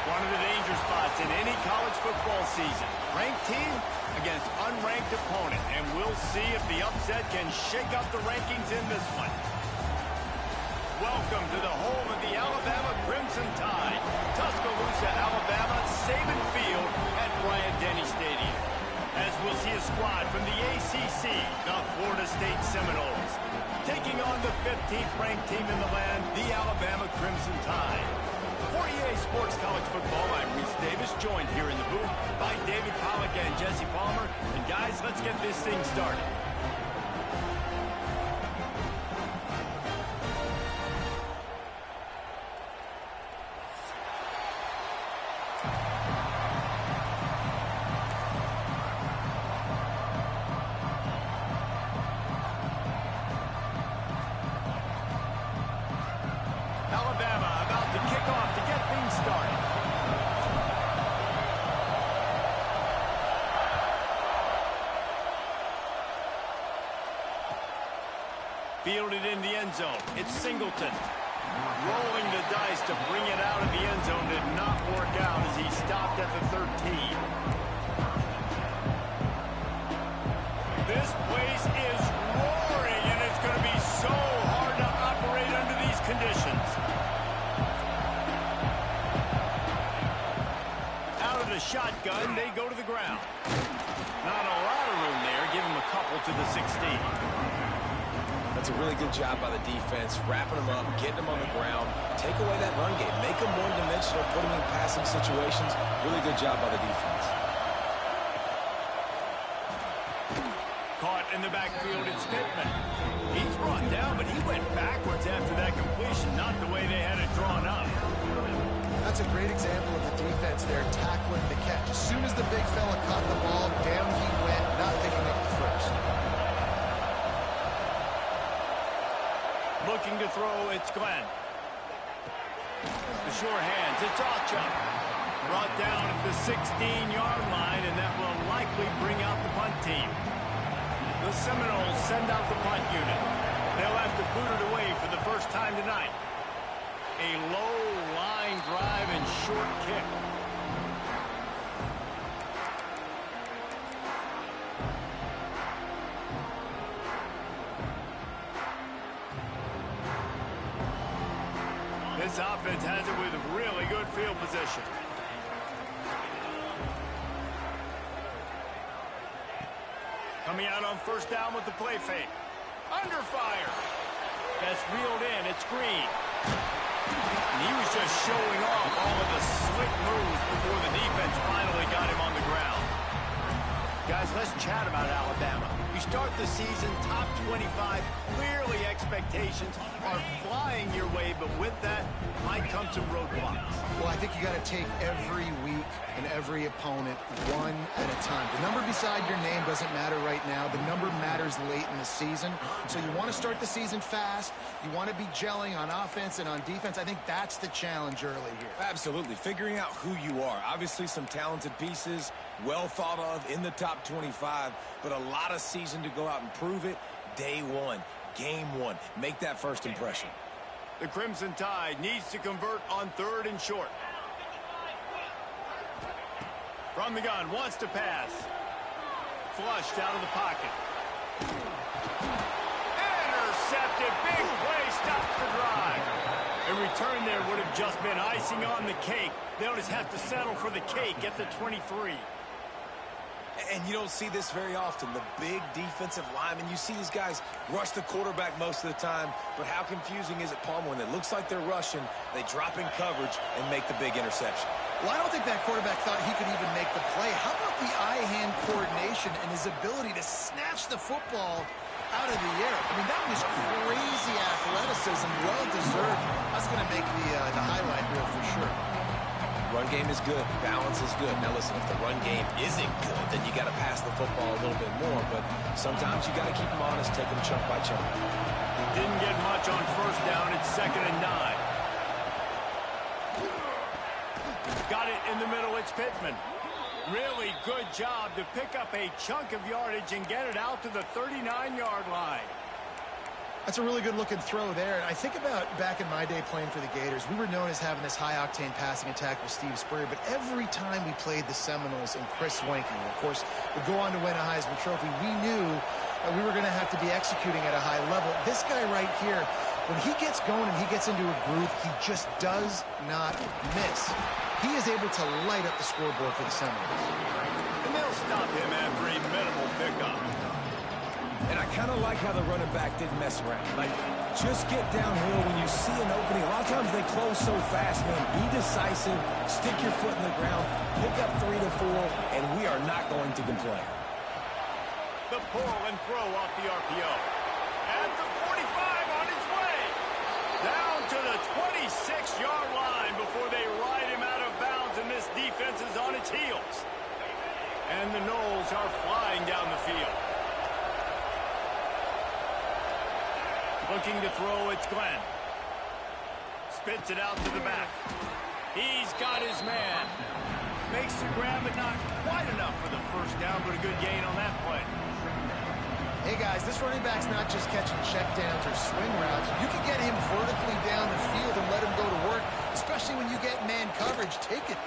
One of the danger spots in any college football season. Ranked team against unranked opponent. And we'll see if the upset can shake up the rankings in this one. Welcome to the home of the Alabama Crimson Tide. Tuscaloosa, Alabama, Saban Field at Bryant-Denny Stadium. As we'll see a squad from the ACC, the Florida State Seminoles, taking on the 15th ranked team in the land, the Alabama Crimson Tide. For EA Sports College Football, I'm Reese Davis, joined here in the booth by David Pollack and Jesse Palmer. And guys, let's get this thing started. Alabama about to kick off to get things started. Fielded in the end zone. It's Singleton. Rolling the dice to bring it out of the end zone did not work out as he stopped at the 13. This place is roaring, and it's going to be so hard to operate under these conditions. Out of the shotgun, they go to the ground. Not a lot of room there. Give him a couple to the 16. That's a really good job by the defense, wrapping them up, getting them on the ground. Take away that run game. Make them one-dimensional, put them in passing situations. Really good job by the defense. Caught in the backfield, it's Pittman. He's brought down, but he went backwards after that completion, not the way they had it drawn up. That's a great example of the defense there tackling the catch. As soon as the big fella caught the ball, down he went, not picking up the first. Looking to throw, it's Glenn. The sure hands, it's Ochuk. Brought down at the 16-yard line, and that will likely bring out the punt team. The Seminoles send out the punt unit. They'll have to boot it away for the first time tonight. A low line drive and short kick. This offense has it with really good field position. Coming out on first down with the play fake. Under fire. That's reeled in. It's Green. And he was just showing off all of the slick moves before the defense finally got him on the ground. Guys, let's chat about Alabama. You start the season top 25. Clearly expectations are flying your way, but with that might come some roadblocks. Well, I think you got to take every week and every opponent one at a time. The number beside your name doesn't matter right now. The number matters late in the season. So you want to start the season fast. You want to be gelling on offense and on defense. I think that's the challenge early here. Absolutely. Figuring out who you are. Obviously some talented pieces, well thought of in the top 25, but a lot of season to go out and prove it. Day one, game one. Make that first impression. The Crimson Tide needs to convert on third and short. From the gun, wants to pass. Flushed out of the pocket. Intercepted. Big play, stops the drive. A return there would have just been icing on the cake. They'll just have to settle for the cake at the 23. And you don't see this very often. The big defensive linemen, you see these guys rush the quarterback most of the time, but how confusing is it, Palmer, when it looks like they're rushing, they drop in coverage and make the big interception? Well, I don't think that quarterback thought he could even make the play. How about the eye-hand coordination and his ability to snatch the football out of the air? I mean, that was crazy athleticism, well-deserved. That's going to make the highlight reel for sure. Run game is good. Balance is good. Now, listen, if the run game isn't good, then you got to pass the football a little bit more. But sometimes you got to keep them honest, take them chunk by chunk. Didn't get much on first down. It's 2nd and 9. Got it in the middle. It's Pittman. Really good job to pick up a chunk of yardage and get it out to the 39-yard line. That's a really good-looking throw there. And I think about back in my day playing for the Gators, we were known as having this high-octane passing attack with Steve Spurrier, but every time we played the Seminoles and Chris Swanky, who, of course, would go on to win a Heisman Trophy, we knew that we were going to have to be executing at a high level. This guy right here, when he gets going and he gets into a groove, he just does not miss. He is able to light up the scoreboard for the Seminoles. And they'll stop him after a minimal pickup. And I kind of like how the running back didn't mess around. Like, just get downhill when you see an opening. A lot of times they close so fast, man. Be decisive, stick your foot in the ground, pick up 3 to 4, and we are not going to complain. The pull and throw off the RPO. At the 45 on his way. Down to the 26-yard line before they ride him out of bounds, and this defense is on its heels. And the Noles are flying down the field. Looking to throw, it's Glenn. Spits it out to the back. He's got his man. Makes the grab, but not quite enough for the first down, but a good gain on that play. Hey, guys, this running back's not just catching checkdowns or swing routes. You can get him vertically down the field and let him go to work, especially when you get man coverage. Take it.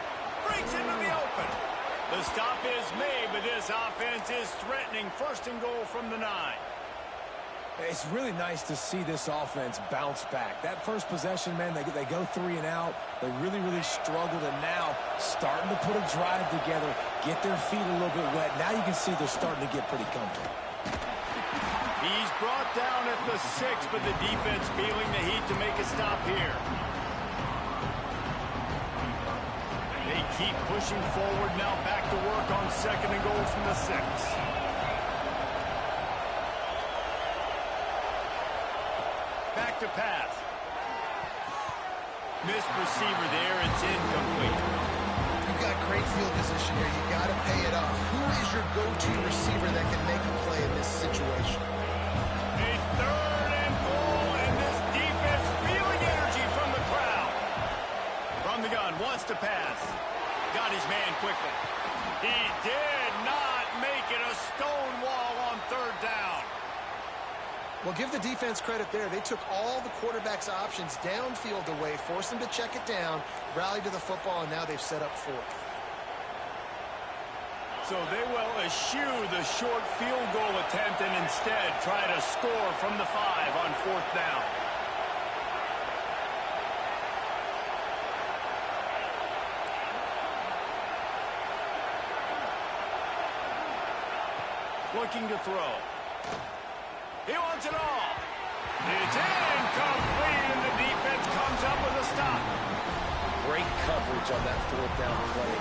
Breaks into the open. The stop is made, but this offense is threatening. First and goal from the 9. It's really nice to see this offense bounce back. That first possession, man, they go 3 and out. They really struggled, and now starting to put a drive together, get their feet a little bit wet. Now you can see they're starting to get pretty comfortable. He's brought down at the 6, but the defense feeling the heat to make a stop here. They keep pushing forward, now back to work on second and goal from the 6. Back to pass. Missed receiver there. It's incomplete. You've got great field position here. You got to pay it off. Who is your go-to receiver that can make a play in this situation? A third and goal, and this defense feeling energy from the crowd. From the gun, wants to pass. Got his man quickly. He did not make it. A stone wall on third down. Well, give the defense credit there. They took all the quarterback's options downfield away, forced them to check it down, rallied to the football, and now they've set up 4th. So they will eschew the short field goal attempt and instead try to score from the 5 on 4th down. Looking to throw. He wants it all. It's incomplete, and the defense comes up with a stop. Great coverage on that 4th down play.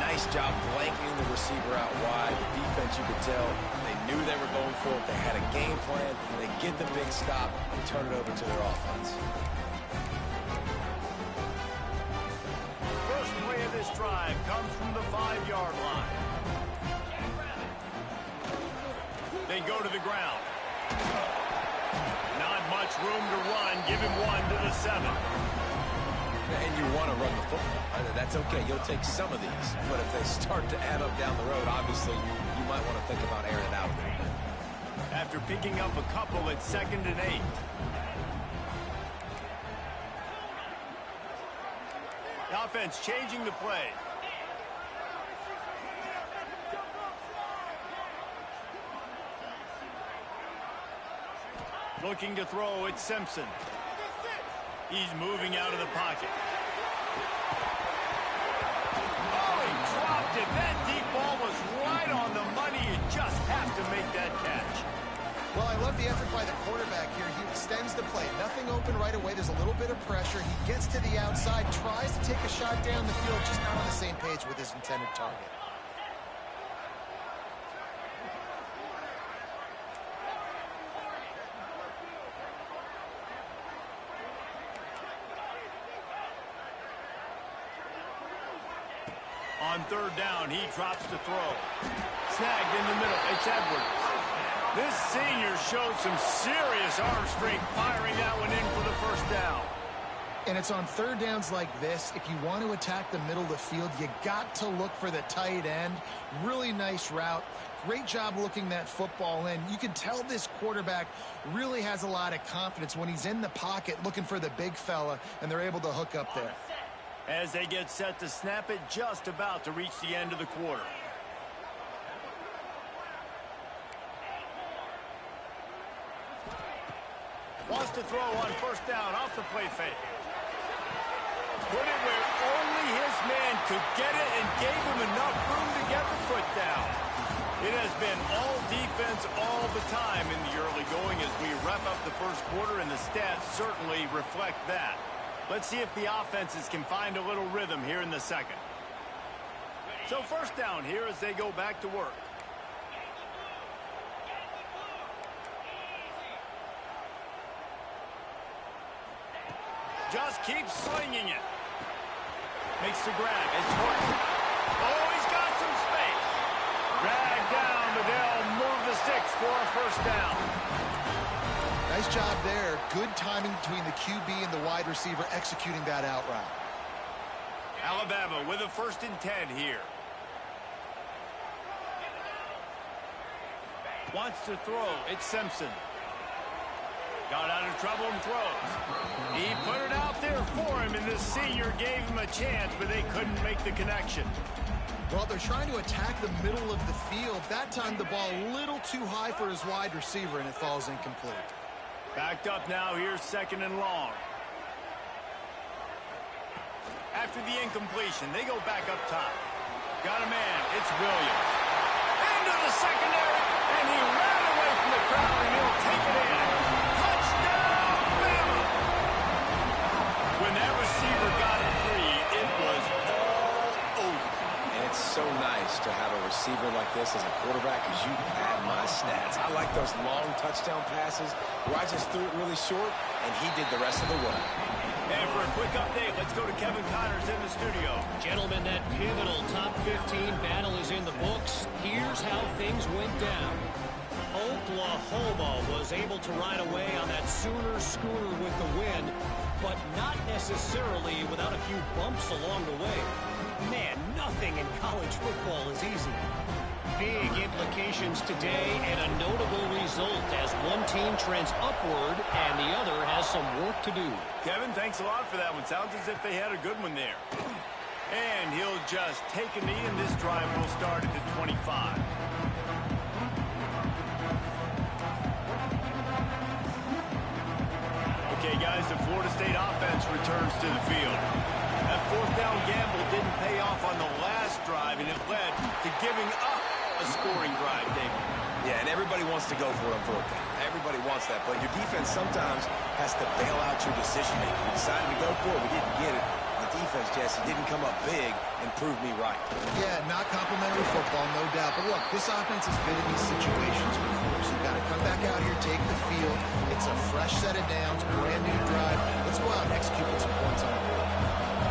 Nice job blanketing the receiver out wide. The defense, you could tell, they knew they were going for it. They had a game plan. They get the big stop and turn it over to their offense. First play of this drive comes from the 5-yard line. They go to the ground. Not much room to run. Give him 1 to the 7. And you want to run the football. That's okay. You'll take some of these. But if they start to add up down the road, obviously, you might want to think about airing it out a little bit. After picking up a couple at 2nd and 8. The offense changing the play. Looking to throw, it's Simpson. He's moving out of the pocket. Oh, he dropped it. That deep ball was right on the money. You just have to make that catch. Well, I love the effort by the quarterback here. He extends the play. Nothing open right away. There's a little bit of pressure. He gets to the outside, tries to take a shot down the field, just not on the same page with his intended target. On 3rd down, he drops to throw. Snagged in the middle. It's Edwards. This senior showed some serious arm strength firing that one in for the first down. And it's on third downs like this. If you want to attack the middle of the field, you got to look for the tight end. Really nice route. Great job looking that football in. You can tell this quarterback really has a lot of confidence when he's in the pocket looking for the big fella, and they're able to hook up there. As they get set to snap it, just about to reach the end of the quarter. Wants to throw on first down off the play fake. Put it where only his man could get it and gave him enough room to get the foot down. It has been all defense all the time in the early going as we wrap up the first quarter, and the stats certainly reflect that. Let's see if the offenses can find a little rhythm here in the second. So first down here as they go back to work. Just keeps slinging it. Makes the grab. It's Horton. Oh, he's got some space. Dragged down, but they'll move the sticks for a first down. Nice job there. Good timing between the QB and the wide receiver executing that out route. Alabama with a 1st and 10 here. Wants to throw. It's Simpson. Got out of trouble and throws. He put it out there for him, and the senior gave him a chance, but they couldn't make the connection. Well, they're trying to attack the middle of the field. That time the ball a little too high for his wide receiver, and it falls incomplete. Backed up now. Here's 2nd and long. After the incompletion, they go back up top. Got a man. It's Williams. Into the secondary, and he ran away from the crowd, and he'll take it in. Touchdown, Bama! When that receiver got it free, it was all over. And it's so nice to have a receiver like this as a quarterback because you add my stats. I like those long touchdown passes where I just threw it really short, and he did the rest of the work. And for a quick update, let's go to Kevin Connors in the studio. Gentlemen, that pivotal top 15 battle is in the books. Here's how things went down. Oklahoma was able to ride away on that Sooner schooner with the win, but not necessarily without a few bumps along the way. Man, nothing in college football is easy. Big implications today and a notable result as one team trends upward and the other has some work to do. Kevin, thanks a lot for that one. Sounds as if they had a good one there. And he'll just take a knee, and this drive will start at the 25. Okay, guys, the Florida State offense returns to the field. That 4th down gamble didn't pay off on the last drive, and it led to giving up a scoring drive, David. Yeah, and everybody wants to go for it on 4th down. Everybody wants that, but your defense sometimes has to bail out your decision-making. We decided to go for it. We didn't get it. The defense, Jesse, didn't come up big and prove me right. Yeah, not complimentary football, no doubt. But look, this offense has been in these situations before, so you've got to come back out here, take the field. It's a fresh set of downs, brand new drive. Let's go out and execute with some points on the board.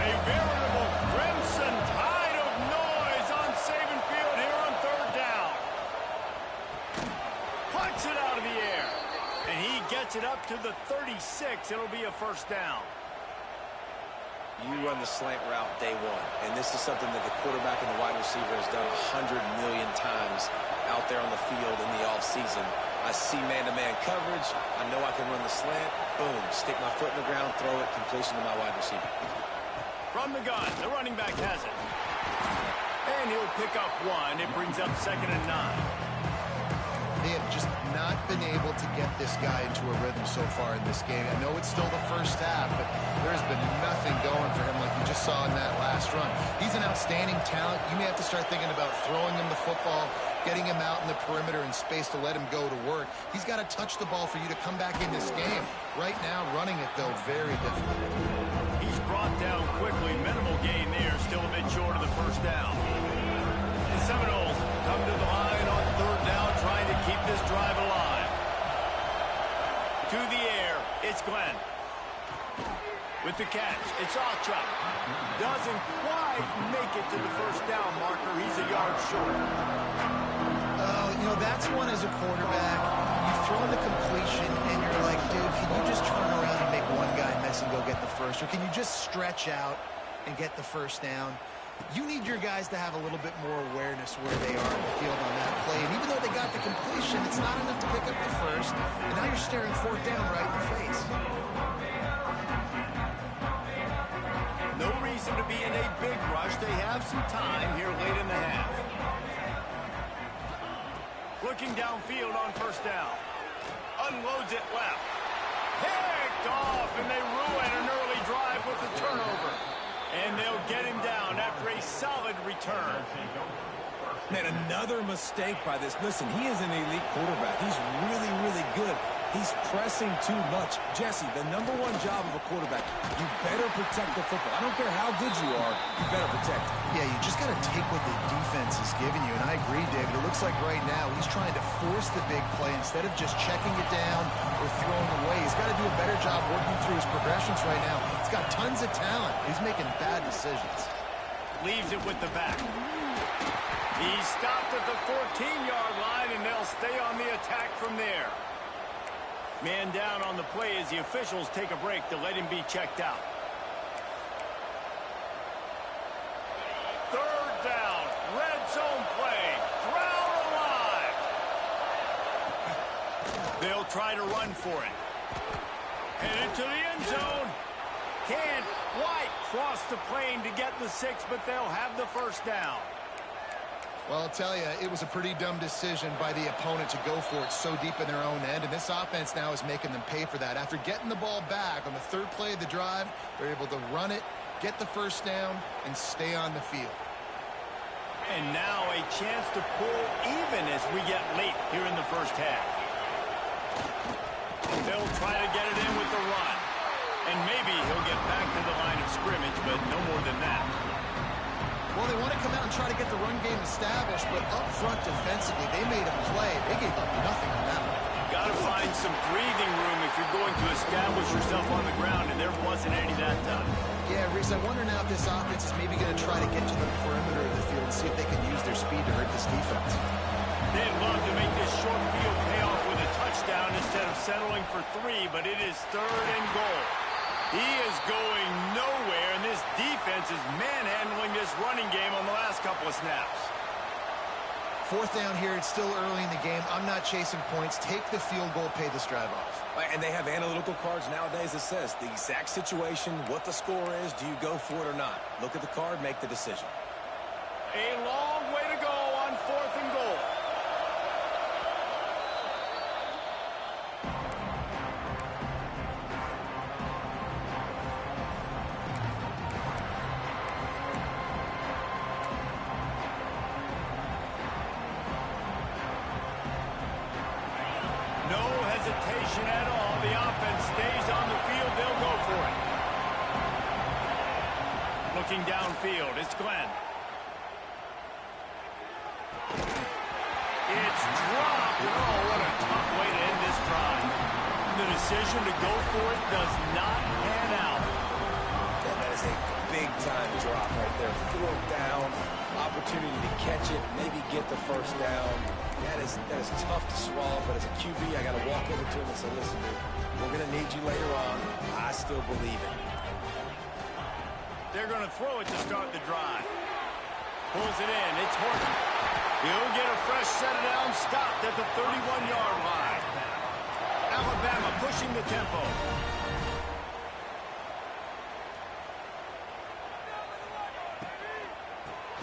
A veritable crimson tide of noise on Saban Field here on 3rd down. Puts it out of the air. And he gets it up to the 36. It'll be a first down. You run the slant route day one, and this is something that the quarterback and the wide receiver has done 100 million times out there on the field in the offseason. I see man-to-man coverage. I know I can run the slant. Boom, stick my foot in the ground, throw it, completion to my wide receiver. From the gun, the running back has it. And he'll pick up 1. It brings up 2nd and 9. They have just not been able to get this guy into a rhythm so far in this game. I know it's still the first half, but there's been nothing going for him like you just saw in that last run. He's an outstanding talent. You may have to start thinking about throwing him the football, getting him out in the perimeter in space to let him go to work. He's got to touch the ball for you to come back in this game. Right now, running it, though, very difficult. He's brought down quickly. Minimal gain there. Still a bit short of the first down. The Seminoles come to the line on 3rd down, trying to keep this drive alive. To the air, it's Glenn. With the catch, it's Ochoa. Doesn't quite make it to the first down marker. He's a yard short. You You know, that's one as a quarterback. You throw in the completion, and you're like, dude, can you just turn around and make one guy miss and go get the first? Or can you just stretch out and get the first down? You need your guys to have a little bit more awareness where they are in the field on that play. And even though they got the completion, it's not enough to pick up the first. And now you're staring fourth down right in the face. No reason to be in a big rush. They have some time here late in the half. Looking downfield on first down. Unloads it left. Picked off, and they ruin an early drive with the turnover. And they'll get him down after a solid return. Man, another mistake by this. Listen, he is an elite quarterback. He's really, really good. He's pressing too much. Jesse, the number one job of a quarterback, you better protect the football. I don't care how good you are, you better protect it. Yeah, you just got to take what the defense is giving you. And I agree, David. It looks like right now he's trying to force the big play instead of just checking it down or throwing away. He's got to do a better job working through his progressions right now. He's got tons of talent. He's making bad decisions. Leaves it with the back. He's stopped at the 14-yard line, and they'll stay on the attack from there. Man down on the play as the officials take a break to let him be checked out. Third down, red zone play, crowd alive. They'll try to run for it. Headed to the end zone. Can't quite cross the plane to get the 6, but they'll have the first down. Well, I'll tell you, it was a pretty dumb decision by the opponent to go for it so deep in their own end, and this offense now is making them pay for that. After getting the ball back on the third play of the drive, they're able to run it, get the first down, and stay on the field. And now a chance to pull even as we get late here in the first half. They'll try to get it in with the run. And maybe he'll get back to the line of scrimmage, but no more than that. Well, they want to come out and try to get the run game established, but up front defensively, they made a play. They gave up nothing on that one. Got to find some breathing room if you're going to establish yourself on the ground, and there wasn't any that time. Yeah, Reese, I wonder now if this offense is maybe going to try to get to the perimeter of the field and see if they can use their speed to hurt this defense. They'd love to make this short field pay off with a touchdown instead of settling for 3, but it is 3rd and goal. He is going nowhere, and this defense is manhandling this running game on the last couple of snaps. Fourth down here. It's still early in the game. I'm not chasing points. Take the field goal, pay this drive off. And they have analytical cards nowadays that says the exact situation, what the score is, do you go for it or not? Look at the card, make the decision. A long way to go on 4th and goal. At all. The offense stays on the field. They'll go for it. Looking downfield, it's Glenn. It's dropped. Oh, what a tough way to end this drive. The decision to go for it does not pan out. Yeah, that is a big-time drop right there. 4th down, opportunity to catch it, maybe get the first down. That is tough to swallow, but as a QB, I got to walk over to him and say, listen, dude, we're going to need you later on. I still believe it. They're going to throw it to start the drive. Pulls it in. It's Horton. He'll get a fresh set down, stopped at the 31-yard line. Alabama pushing the tempo.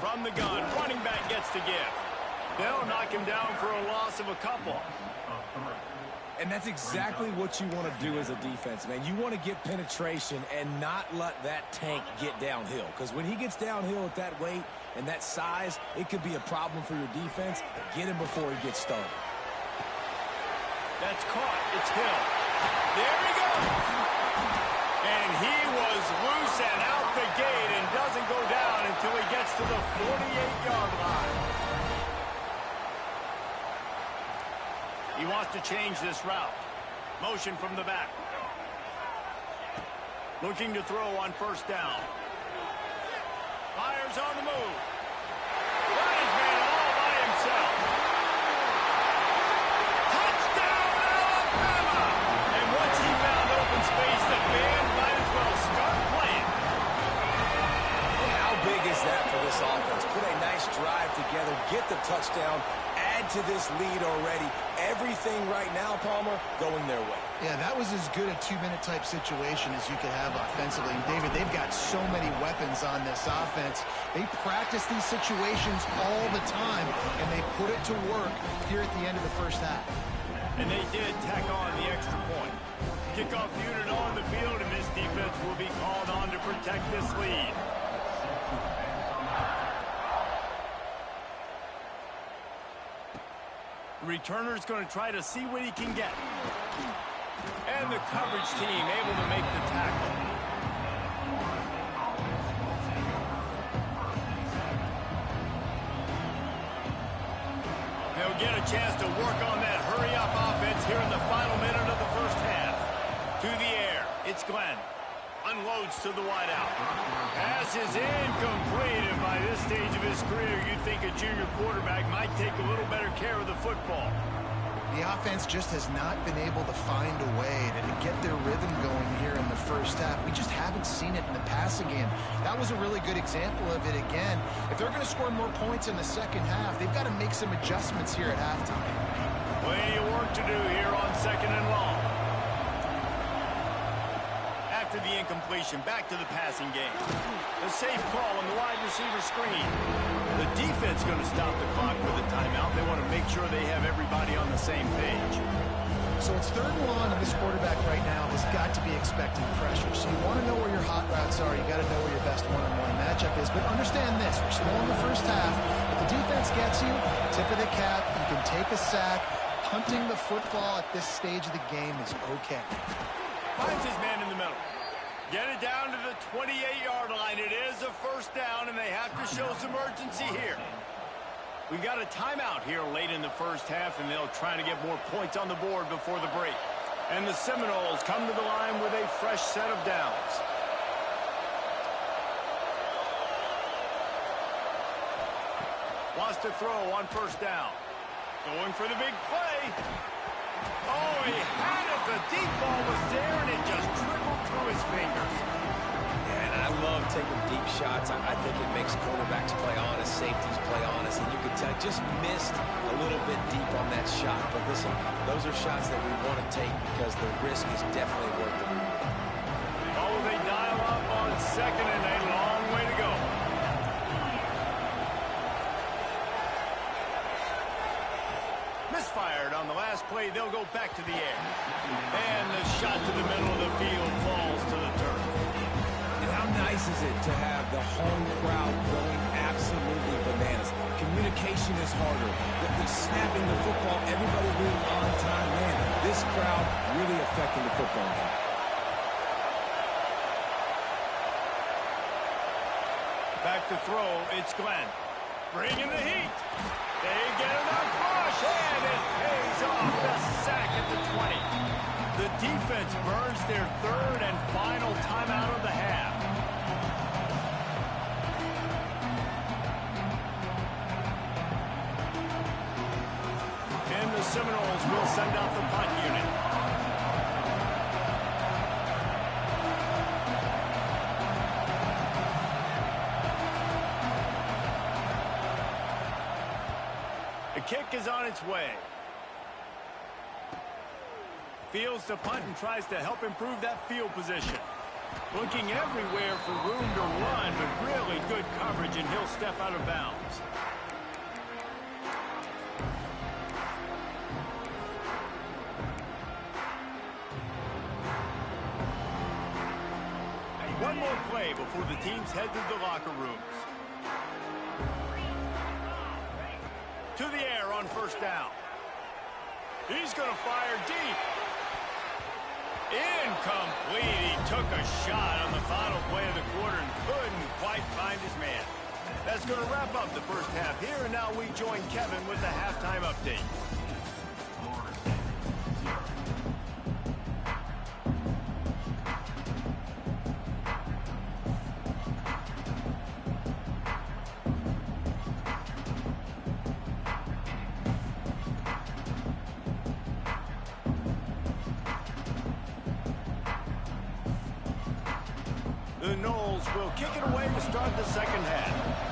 From the gun, running back gets to give. They'll knock him down for a loss of a couple. And that's exactly what you want to do as a defense, man. You want to get penetration and not let that tank get downhill. Because when he gets downhill at that weight and that size, it could be a problem for your defense. Get him before he gets started. That's caught. It's Hill. There he goes. And he was loose and out the gate and doesn't go down until he gets to the 48-yard line. He wants to change this route. Motion from the back. Looking to throw on first down. Fires on the move. Got his man all by himself. that for this offense. Put a nice drive together, get the touchdown, add to this lead already. Everything right now, Palmer, going their way. Yeah, that was as good a two-minute type situation as you could have offensively. And David, they've got so many weapons on this offense. They practice these situations all the time, and they put it to work here at the end of the first half. And they did tack on the extra point. Kickoff unit on the field, and this defense will be called on to protect this lead. Returner's going to try to see what he can get. And the coverage team able to make the tackle. They'll get a chance to work on that hurry-up offense here in the final minute of the first half. To the air, it's Glenn. Unloads to the wideout. Pass is incomplete, and by this stage of his career, you'd think a junior quarterback might take a little better care of the football. The offense just has not been able to find a way to get their rhythm going here in the first half. We just haven't seen it in the passing game. That was a really good example of it again. If they're going to score more points in the second half, they've got to make some adjustments here at halftime. Plenty of work to do here on 2nd and long. After the incompletion, back to the passing game. A safe call on the wide receiver screen. The defense going to stop the clock with a timeout. They want to make sure they have everybody on the same page. So it's 3rd and long, and this quarterback right now has got to be expecting pressure. So you want to know where your hot routes are. You got to know where your best one-on-one matchup is. But understand this: we're still in the first half. If the defense gets you, tip of the cap. You can take a sack. Punting the football at this stage of the game is okay. Finds his man in the middle. Get it down to the 28-yard line. It is a first down, and they have to show some urgency here. We got a timeout here late in the first half, and they'll try to get more points on the board before the break. And the Seminoles come to the line with a fresh set of downs. Wants to throw on first down. Going for the big play. Oh, he had it. The deep ball was there, and it just trickled through his fingers. Yeah, and I love taking deep shots. I think it makes quarterbacks play honest, safeties play honest, and you can tell just missed a little bit deep on that shot. But listen, those are shots that we want to take because the risk is definitely worth the reward. Oh, they dial up on 2nd, and a long way to go. Misfired on the last play. They'll go back to the air. And the shot to the middle of the field falls to the turf. And how nice is it to have the home crowd going absolutely bananas? Communication is harder. The snapping the football, everybody being on time. Man, this crowd really affecting the football game. Back to throw. It's Glenn. Bringing the heat. They get it up rush, and it pays off the sack at the 20. The defense burns their 3rd and final timeout of the half. And the Seminoles will send out the punt unit. The kick is on its way. Fields to punt and tries to help improve that field position. Looking everywhere for room to run, but really good coverage, and he'll step out of bounds. One more play before the teams head to the locker rooms. To the air on first down. He's going to fire deep. Incomplete. He took a shot on the final play of the quarter and couldn't quite find his man. That's going to wrap up the first half here, and now we join Kevin with the halftime update. The Noles will kick it away to start the second half.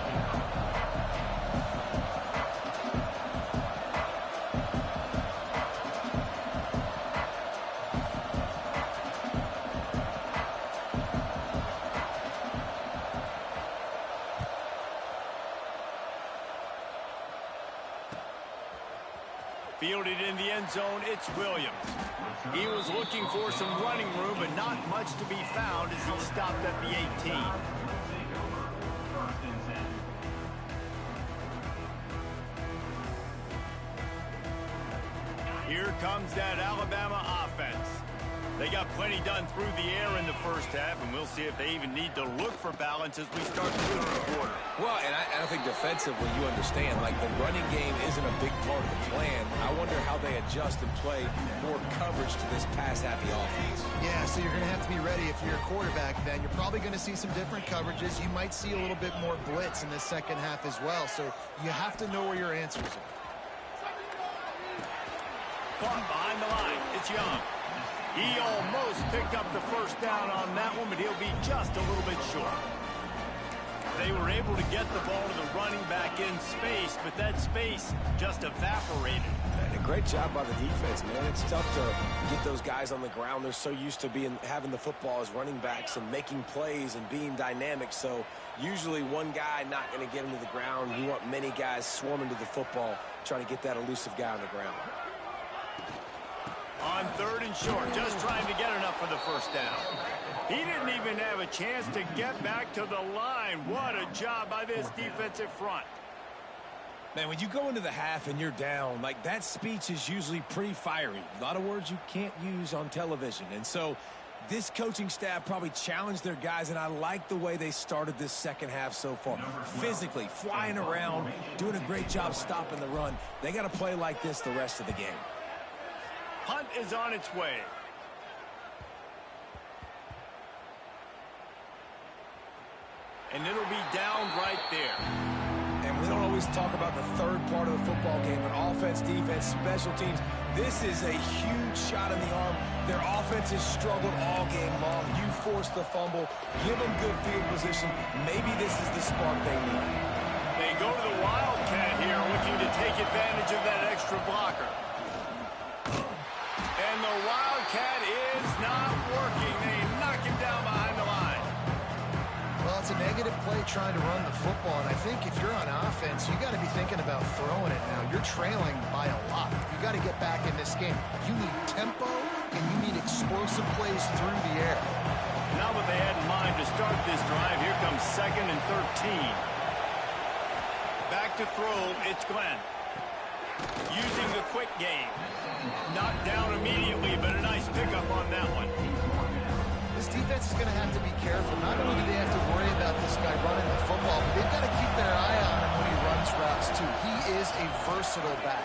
Fielded in the end zone, it's Williams. He was looking for some running room, but not much to be found as he stopped at the 18. Here comes that Alabama offense. They got plenty done through the air in the first half, and we'll see if they even need to look for balance as we start the third quarter. Well, and I think defensively, you understand, like the running game isn't a big part of the plan. I wonder how they adjust and play more coverage to this pass-happy offense. Yeah, so you're going to have to be ready if you're a quarterback then. You're probably going to see some different coverages. You might see a little bit more blitz in the second half as well, so you have to know where your answers are. Caught behind the line. It's Young. He almost picked up the first down on that one, but he'll be just a little bit short. They were able to get the ball to the running back in space, but that space just evaporated. And a great job by the defense, man. It's tough to get those guys on the ground. They're so used to having the football as running backs and making plays and being dynamic. So usually one guy not going to get him to the ground. You want many guys swarming to the football, trying to get that elusive guy on the ground. On third and short, just trying to get enough for the first down. He didn't even have a chance to get back to the line. What a job by this defensive front. Man, when you go into the half and you're down, like that speech is usually pretty fiery. A lot of words you can't use on television. And so this coaching staff probably challenged their guys, and I like the way they started this second half so far. Physically, flying around, doing a great job stopping the run. They got to play like this the rest of the game. Punt is on its way. And it'll be down right there. And we don't always talk about the third part of the football game, but offense, defense, special teams. This is a huge shot in the arm. Their offense has struggled all game long. You force the fumble, give them good field position. Maybe this is the spark they need. They go to the Wildcat here, looking to take advantage of that extra blocker. And the Wildcat is not working. They knock him down behind the line. Well, it's a negative play trying to run the football, and I think if you're on offense, you got to be thinking about throwing it now. You're trailing by a lot. You got to get back in this game. You need tempo, and you need explosive plays through the air. Not what they had in mind to start this drive. Here comes 2nd and 13. Back to throw, it's Glenn. Using the quick game. Knocked down immediately, but a nice pickup on that one. This defense is going to have to be careful. Not only do they have to worry about this guy running the football, but they've got to keep their eye on him when he runs routes, too. He is a versatile back.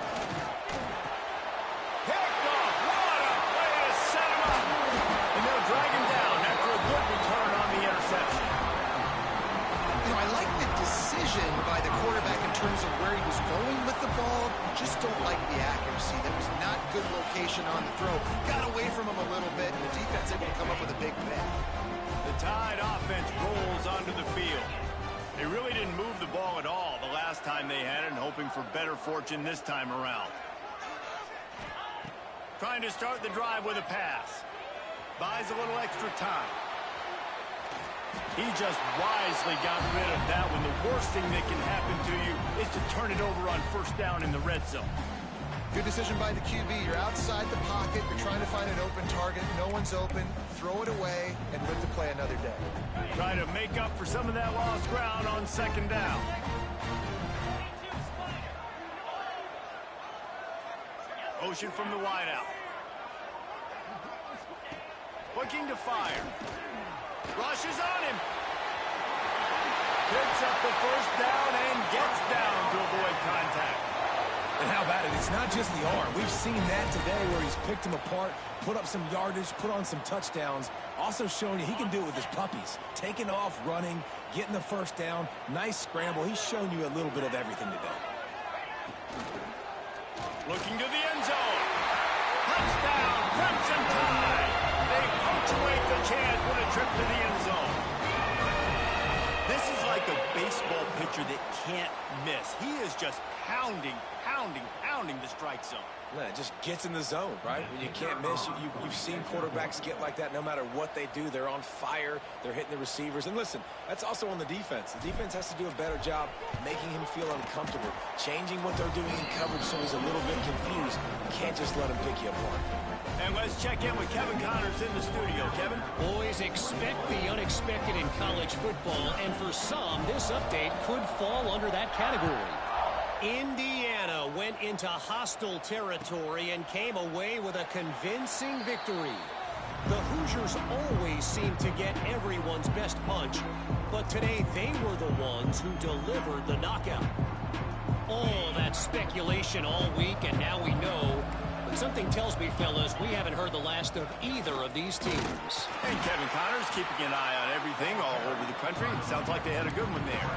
Picked off. What a way to set him up. And they'll drag him down after a good return on the interception. You know, I like the decision by the quarterback in terms of where he was going with the ball. Just don't like the accuracy. That was not good location on the throw. Got away from him a little bit, and the defense able to come up with a big pick. The Tide offense rolls onto the field. They really didn't move the ball at all the last time they had it, and hoping for better fortune this time around. Trying to start the drive with a pass. Buys a little extra time. He just wisely got rid of that one. The worst thing that can happen to you is to turn it over on first down in the red zone. Good decision by the QB. You're outside the pocket. You're trying to find an open target. No one's open. Throw it away and live to play another day. Try to make up for some of that lost ground on 2nd down. Motion from the wideout. Looking to fire. Rushes on him. Picks up the first down and gets down to avoid contact. And how about it? It's not just the arm. We've seen that today where he's picked him apart, put up some yardage, put on some touchdowns. Also showing you he can do it with his puppies. Taking off, running, getting the first down. Nice scramble. He's shown you a little bit of everything today. Looking to the end zone. Touchdown, Crimson Tide. They punctuate the chance with a trip to the end zone. This is like a baseball pitcher that can't miss. He is just pounding the strike zone. Yeah, it just gets in the zone, right? When you can't miss, you've seen quarterbacks get like that no matter what they do. They're on fire. They're hitting the receivers. And listen, that's also on the defense. The defense has to do a better job making him feel uncomfortable, changing what they're doing in coverage so he's a little bit confused. You can't just let him pick you apart. And let's check in with Kevin Connors in the studio. Kevin? Boys, expect the unexpected in college football, and for some, this update could fall under that category. Indiana went into hostile territory and came away with a convincing victory. The Hoosiers always seem to get everyone's best punch, but today they were the ones who delivered the knockout. All that speculation all week, and now we know. But something tells me, fellas, we haven't heard the last of either of these teams. And Kevin Connors keeping an eye on everything all over the country. Sounds like they had a good one there.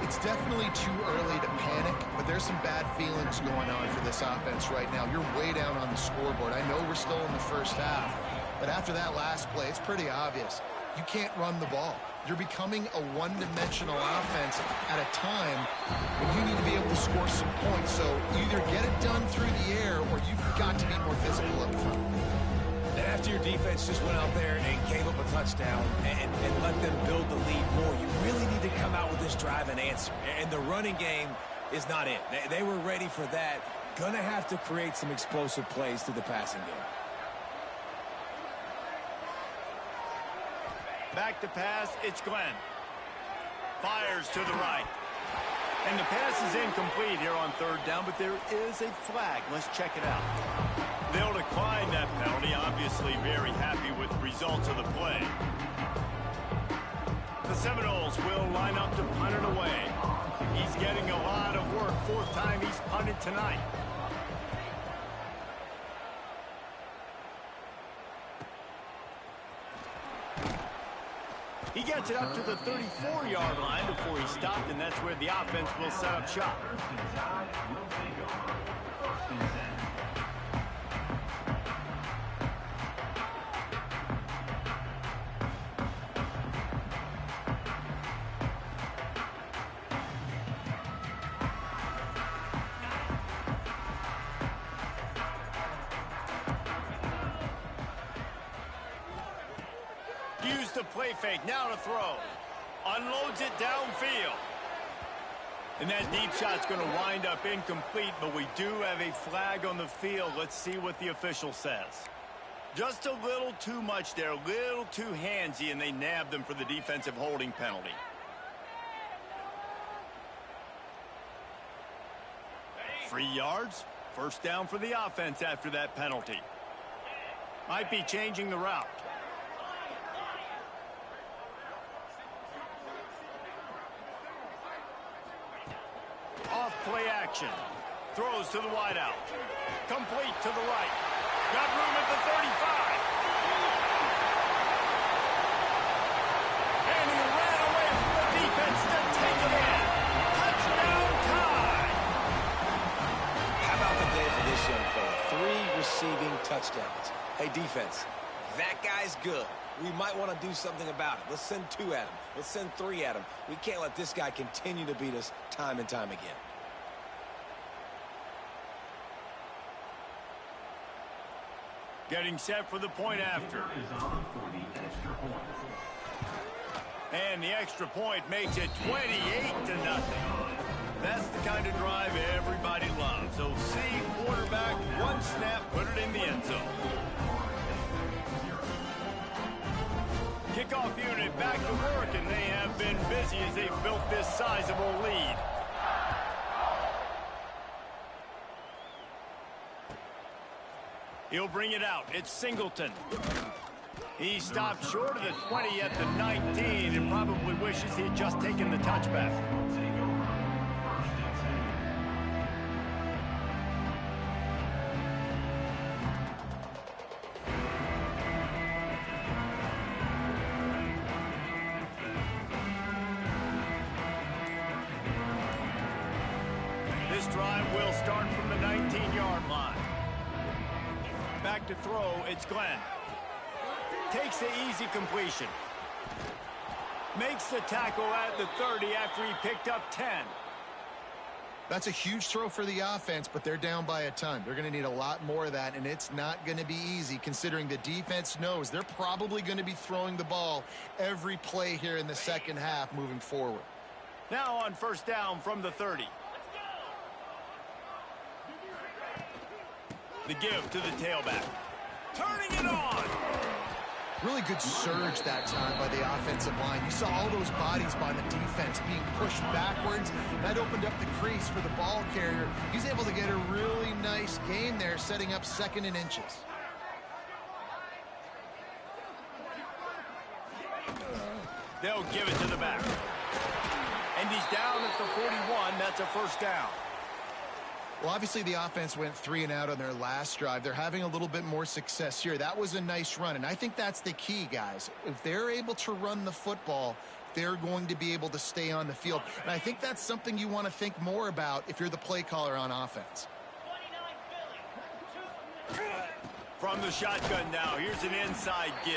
It's definitely too early to panic, but there's some bad feelings going on for this offense right now. You're way down on the scoreboard. I know we're still in the first half, but after that last play, it's pretty obvious. You can't run the ball. You're becoming a one-dimensional offense at a time when you need to be able to score some points. So either get it done through the air or you've got to be more physical up front. And after your defense just went out there and gave up a touchdown and let them build the lead more, you really need to come out with this drive and answer. And the running game is not it. They were ready for that. Gonna have to create some explosive plays through the passing game. Back to pass, it's Glenn. Fires to the right. And the pass is incomplete here on third down, but there is a flag. Let's check it out. They'll decline that penalty, obviously very happy with the results of the play. The Seminoles will line up to punt it away. He's getting a lot of work. Fourth time he's punted tonight. He gets it up to the 34-yard line before he stopped, and that's where the offense will set up shop. Use the play fake, now to throw. Unloads it downfield. And that deep shot's going to wind up incomplete, but we do have a flag on the field. Let's see what the official says. Just a little too much there, a little too handsy, and they nabbed them for the defensive holding penalty. Free yards, first down for the offense after that penalty. Might be changing the route. Off play action. Throws to the wideout. Complete to the right. Got room at the 35. And he ran away from the defense to take it in. Touchdown tie. How about the day for this young fella? 3 receiving touchdowns. Hey, defense, that guy's good. We might want to do something about it. Let's send 2 at him. Let's send 3 at him. We can't let this guy continue to beat us time and time again. Getting set for the point after. And the extra point makes it 28-0. That's the kind of drive everybody loves. So see quarterback, 1 snap, put it in the end zone. Kickoff unit back to work, and they have been busy as they've built this sizable lead. He'll bring it out. It's Singleton. He stopped short of the 20 at the 19 and probably wishes he had just taken the touchback. This drive will start from the 19-yard line. Back to throw, it's Glenn. Takes the easy completion. Makes the tackle at the 30 after he picked up 10. That's a huge throw for the offense, but they're down by a ton. They're going to need a lot more of that, and it's not going to be easy considering the defense knows they're probably going to be throwing the ball every play here in the second half moving forward. Now on first down from the 30. The give to the tailback. Turning it on. Really good surge that time by the offensive line. You saw all those bodies by the defense being pushed backwards. That opened up the crease for the ball carrier. He's able to get a really nice gain there, setting up 2nd and inches. They'll give it to the back. And he's down at the 41. That's a first down. Well, obviously the offense went 3 and out on their last drive. They're having a little bit more success here. That was a nice run, and I think that's the key, guys. If they're able to run the football, they're going to be able to stay on the field. And I think that's something you want to think more about if you're the play caller on offense. From the shotgun now, here's an inside give.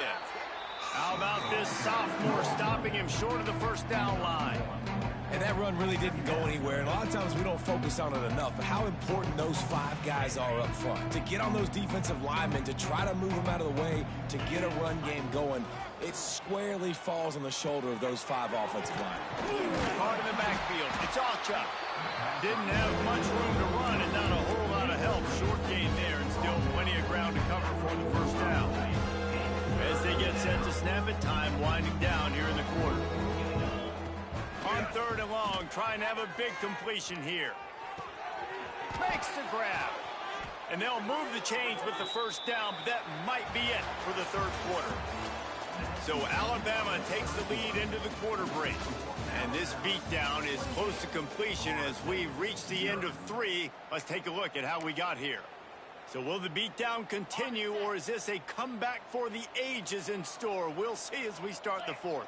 How about this sophomore stopping him short of the first down line? And that run really didn't go anywhere. And a lot of times we don't focus on it enough, but how important those 5 guys are up front. To get on those defensive linemen, to try to move them out of the way, to get a run game going, it squarely falls on the shoulder of those 5 offensive linemen. Hard in the backfield. It's Alchuk. Didn't have much room to run and not a whole lot of help. Short gain there and still plenty of ground to cover for the first down. As they get set to snap it, time winding down here in the quarter. On 3rd and long, trying to have a big completion here. Makes the grab. And they'll move the chains with the first down, but that might be it for the 3rd quarter. So Alabama takes the lead into the quarter break. And this beatdown is close to completion as we reach the end of 3. Let's take a look at how we got here. So will the beatdown continue, or is this a comeback for the ages in store? We'll see as we start the 4th.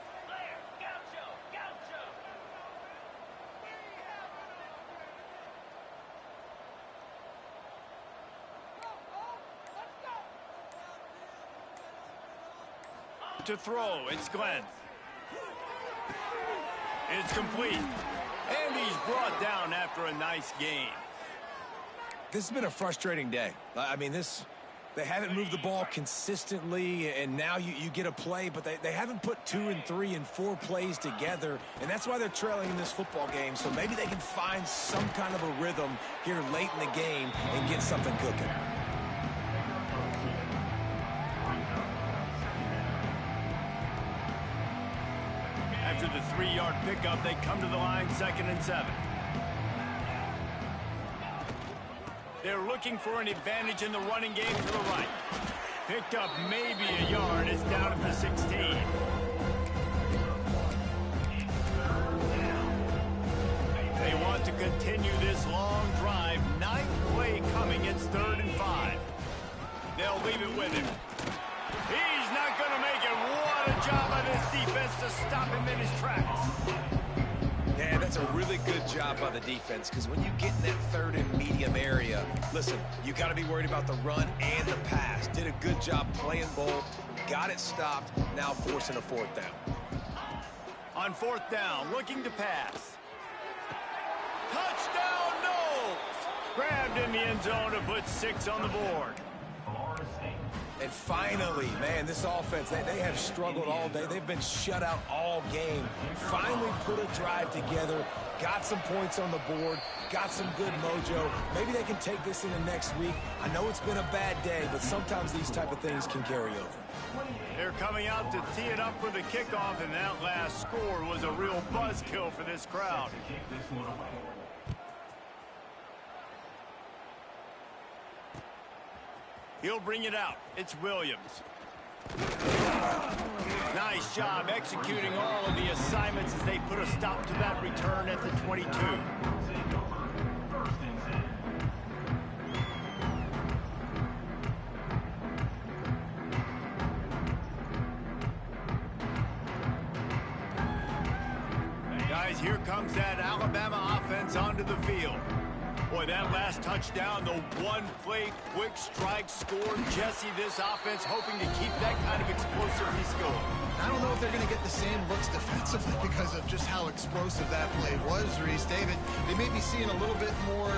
To throw, it's Glenn. It's complete. And he's brought down after a nice gain. This has been a frustrating day. I mean, they haven't moved the ball consistently, and now you get a play, but they haven't put 2 and 3 and 4 plays together, and that's why they're trailing in this football game. So maybe they can find some kind of a rhythm here late in the game and get something cooking. After the 3-yard pickup, they come to the line 2nd and 7. They're looking for an advantage in the running game to the right. Picked up maybe a yard. It's down at the 16. They want to continue this long drive. 9th play coming. It's 3rd and 5. They'll leave it with him. He's not going to make it. What a job by this defense to stop him in his tracks. Yeah, that's a really good job by the defense, because when you get in that 3rd and medium area, listen, you got to be worried about the run and the pass. Did a good job playing both, got it stopped, now forcing a 4th down. On 4th down, looking to pass. Touchdown, no! Grabbed in the end zone to put 6 on the board. And finally, man, this offense, they have struggled all day. They've been shut out all game. Finally put a drive together, got some points on the board, got some good mojo. Maybe they can take this into next week. I know it's been a bad day, but sometimes these type of things can carry over. They're coming out to tee it up for the kickoff, and that last score was a real buzzkill for this crowd. He'll bring it out. It's Williams. Nice job executing all of the assignments as they put a stop to that return at the 22. Guys, here comes that Alabama offense onto the field. Boy, that last touchdown, the one-play quick strike scored. Jesse, this offense hoping to keep that kind of explosiveness going. I don't know if they're going to get the same looks defensively because of just how explosive that play was, Reese. David, They may be seeing a little bit more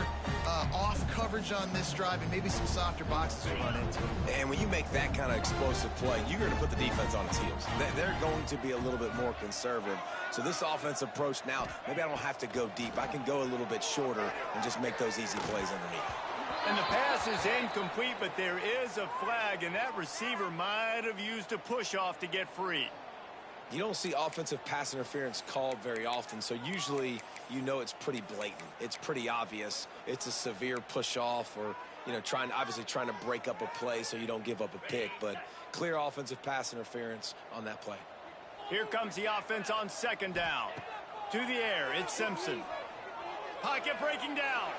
off coverage on this drive and maybe some softer boxes to run into. And when you make that kind of explosive play, you're going to put the defense on its heels. They're going to be a little bit more conservative. So this offensive approach now, maybe I don't have to go deep. I can go a little bit shorter and just make those easy plays underneath. And the pass is incomplete, but there is a flag, and that receiver might have used a push-off to get free. You don't see offensive pass interference called very often, so usually you know it's pretty blatant. It's pretty obvious. It's a severe push-off or, you know, obviously trying to break up a play so you don't give up a pick, but clear offensive pass interference on that play. Here comes the offense on second down. To the air, it's Simpson. Pocket breaking down.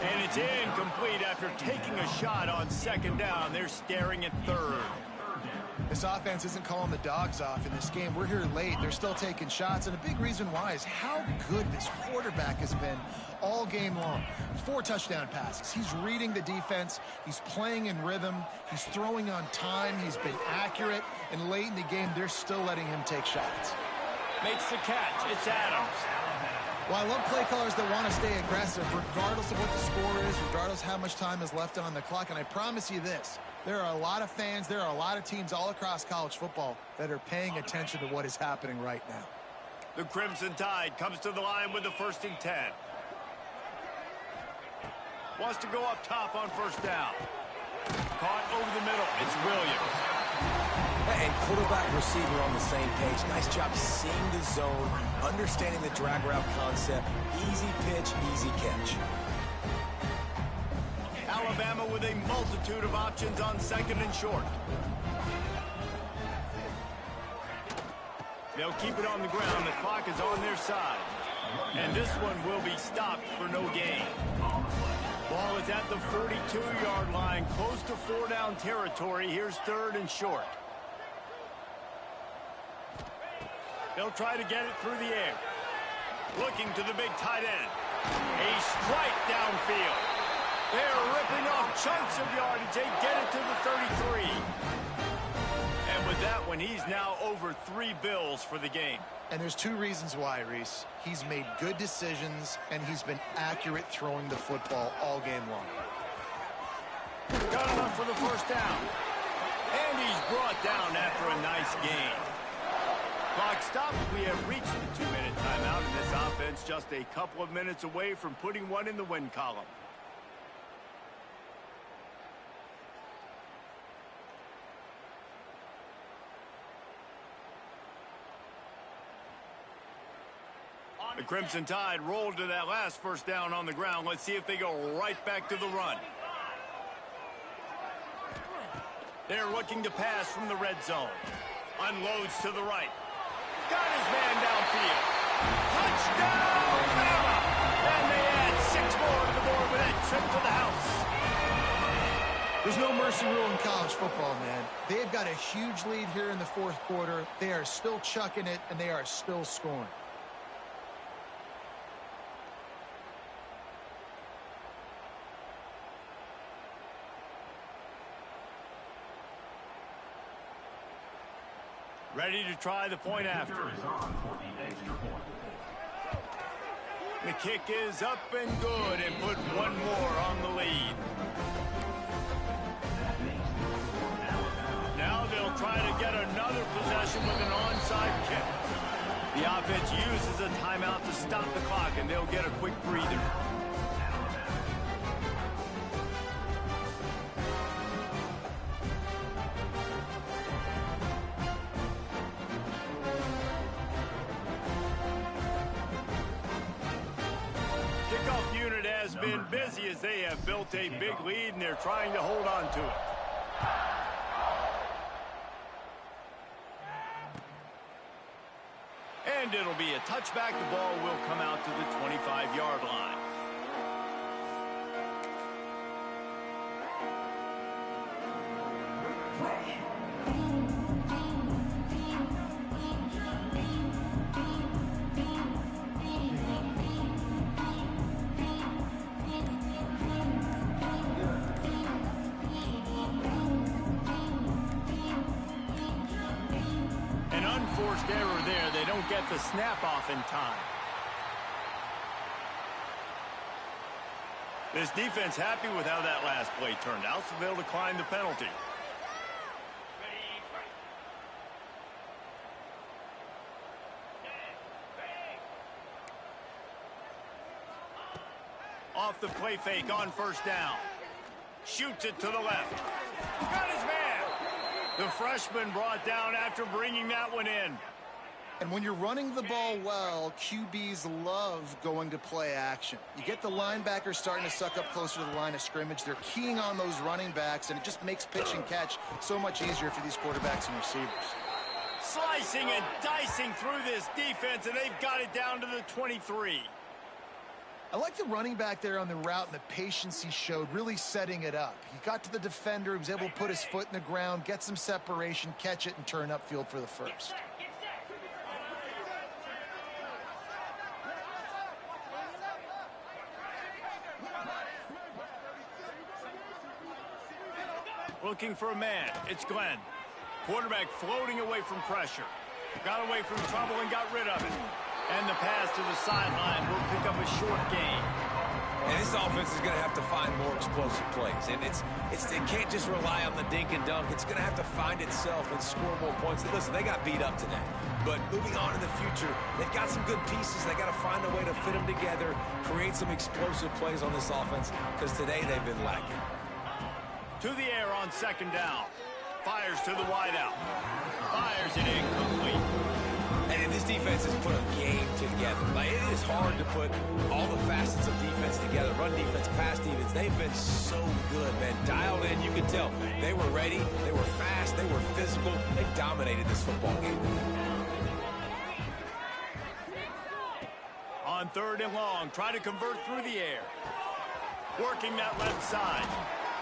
And it's incomplete after taking a shot on second down. They're staring at third. This offense isn't calling the dogs off in this game. We're here late. They're still taking shots, and a big reason why is how good this quarterback has been all game long. 4 touchdown passes. He's reading the defense. He's playing in rhythm. He's throwing on time. He's been accurate, and late in the game, they're still letting him take shots. Makes the catch. It's Adams. Well, I love play callers that want to stay aggressive, regardless of what the score is, regardless how much time is left on the clock, and I promise you this. There are a lot of fans, there are a lot of teams all across college football that are paying attention to what is happening right now. The Crimson Tide comes to the line with the 1st and 10. Wants to go up top on first down. Caught over the middle. It's Williams. And quarterback receiver on the same page. Nice job seeing the zone, understanding the drag route concept. Easy pitch, easy catch. Alabama with a multitude of options on second and short. They'll keep it on the ground. The clock is on their side. And this one will be stopped for no gain. Ball is at the 42-yard line, close to 4-down territory. Here's third and short. They'll try to get it through the air. Looking to the big tight end. A strike downfield. They're ripping off chunks of yardage. They get it to the 33. And with that one, he's now over 3 bills for the game. And there's 2 reasons why, Reese. He's made good decisions, and he's been accurate throwing the football all game long. Got enough for the first down. And he's brought down after a nice gain. Clock stops. We have reached the 2-minute timeout, and this offense just a couple of minutes away from putting one in the win column. The Crimson Tide rolled to that last first down on the ground. Let's see if they go right back to the run. They're looking to pass from the red zone. Unloads to the right. Got his man downfield. Touchdown, Bama! And they add 6 more to the board with that trip to the house. There's no mercy rule in college football, man. They've got a huge lead here in the 4th quarter. They are still chucking it, and they are still scoring. Ready to try the point after. The kick is up and good and put 1 more on the lead. Now they'll try to get another possession with an onside kick. The offense uses a timeout to stop the clock, and they'll get a quick breather. Has been busy as they have built a big lead, and they're trying to hold on to it. And it'll be a touchback. The ball will come out to the 25-yard line. Error there. They don't get the snap off in time. This defense happy with how that last play turned out, so they'll decline the penalty. Off the play fake on first down. Shoots it to the left. Got his man. The freshman brought down after bringing that one in. And when you're running the ball well, QBs love going to play action. You get the linebackers starting to suck up closer to the line of scrimmage. They're keying on those running backs, and it just makes pitch and catch so much easier for these quarterbacks and receivers. Slicing and dicing through this defense, and they've got it down to the 23. I like the running back there on the route and the patience he showed, really setting it up. He got to the defender, he was able to put his foot in the ground, get some separation, catch it, and turn upfield for the first. Looking for a man. It's Glenn. Quarterback floating away from pressure. Got away from trouble and got rid of it. And the pass to the sideline will pick up a short gain. And this offense is going to have to find more explosive plays. And it can't just rely on the dink and dunk. It's going to have to find itself and score more points. Listen, they got beat up today. But moving on in the future, they've got some good pieces. They got to find a way to fit them together, create some explosive plays on this offense, because today they've been lacking. To the air on second down. Fires to the wideout. Fires it incomplete. And this defense has put a game together. Like, it is hard to put all the facets of defense together. Run defense, pass defense. They've been so good, man. Dialed in, you can tell. They were ready. They were fast. They were physical. They dominated this football game. On third and long, try to convert through the air. Working that left side.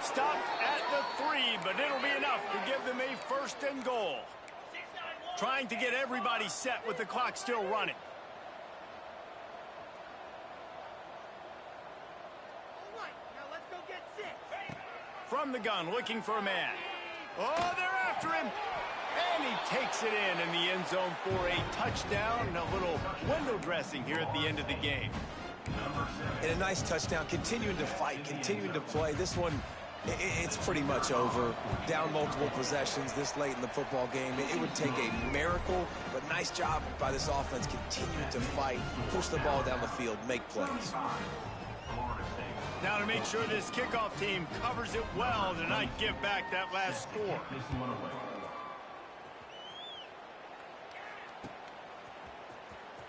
Stopped at the 3, but it'll be enough to give them a first and goal. Trying to get everybody set with the clock still running. All right, now let's go get 6. From the gun, looking for a man. Oh, they're after him. And he takes it in the end zone for a touchdown and a little window dressing here at the end of the game. And a nice touchdown, continuing to fight, continuing to play. This one, it's pretty much over. Down multiple possessions this late in the football game. It would take a miracle, but nice job by this offense continuing to fight, push the ball down the field, make plays. Now to make sure this kickoff team covers it well to not give back that last score.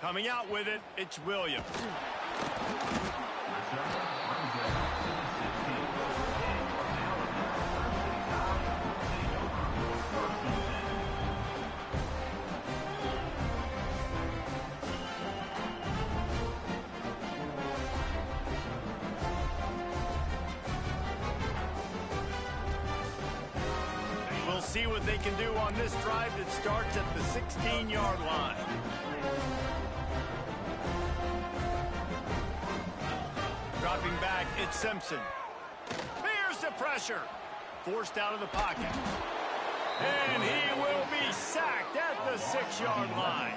Coming out with it, it's Williams. We'll see what they can do on this drive that starts at the 16-yard line. Dropping back, it's Simpson. Here's the pressure. Forced out of the pocket. And he will be sacked at the 6-yard line.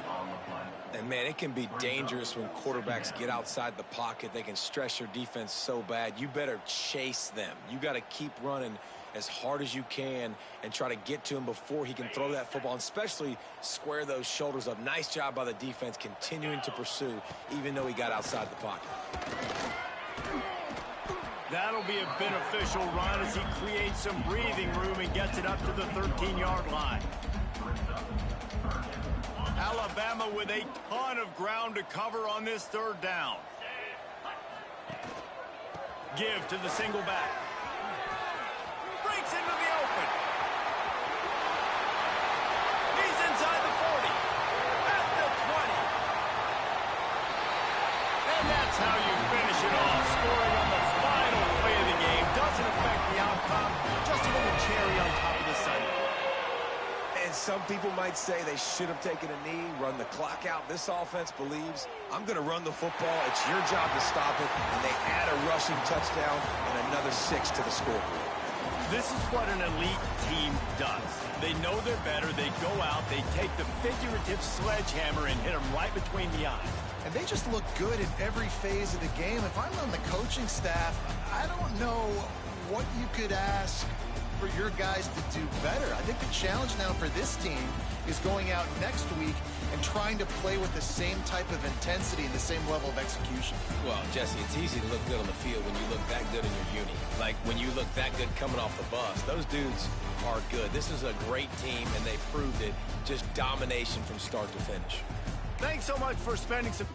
And, man, it can be dangerous when quarterbacks get outside the pocket. They can stress your defense so bad. You better chase them. You got to keep running as hard as you can and try to get to him before he can throw that football, and especially square those shoulders up. Nice job by the defense continuing to pursue, even though he got outside the pocket. That'll be a beneficial run as he creates some breathing room and gets it up to the 13-yard line. Alabama with a ton of ground to cover on this third down. Give to the single back. Breaks into the open. He's inside the 40. At the 20. And that's how you finish it off. Scoring on the final play of the game. Doesn't affect the outcome. Just a little cherry on top of the Sunday. And some people might say they should have taken a knee, run the clock out. This offense believes, I'm going to run the football. It's your job to stop it. And they add a rushing touchdown and another 6 to the scoreboard. This is what an elite team does. They know they're better. They go out, they take the figurative sledgehammer and hit them right between the eyes. And they just look good in every phase of the game. If I'm on the coaching staff, I don't know what you could ask for your guys to do better. I think the challenge now for this team is going out next week and trying to play with the same type of intensity and the same level of execution. Well, Jesse, it's easy to look good on the field when you look that good in your uni. Like when you look that good coming off the bus. Those dudes are good. This is a great team, and they proved it. Just domination from start to finish. Thanks so much for spending some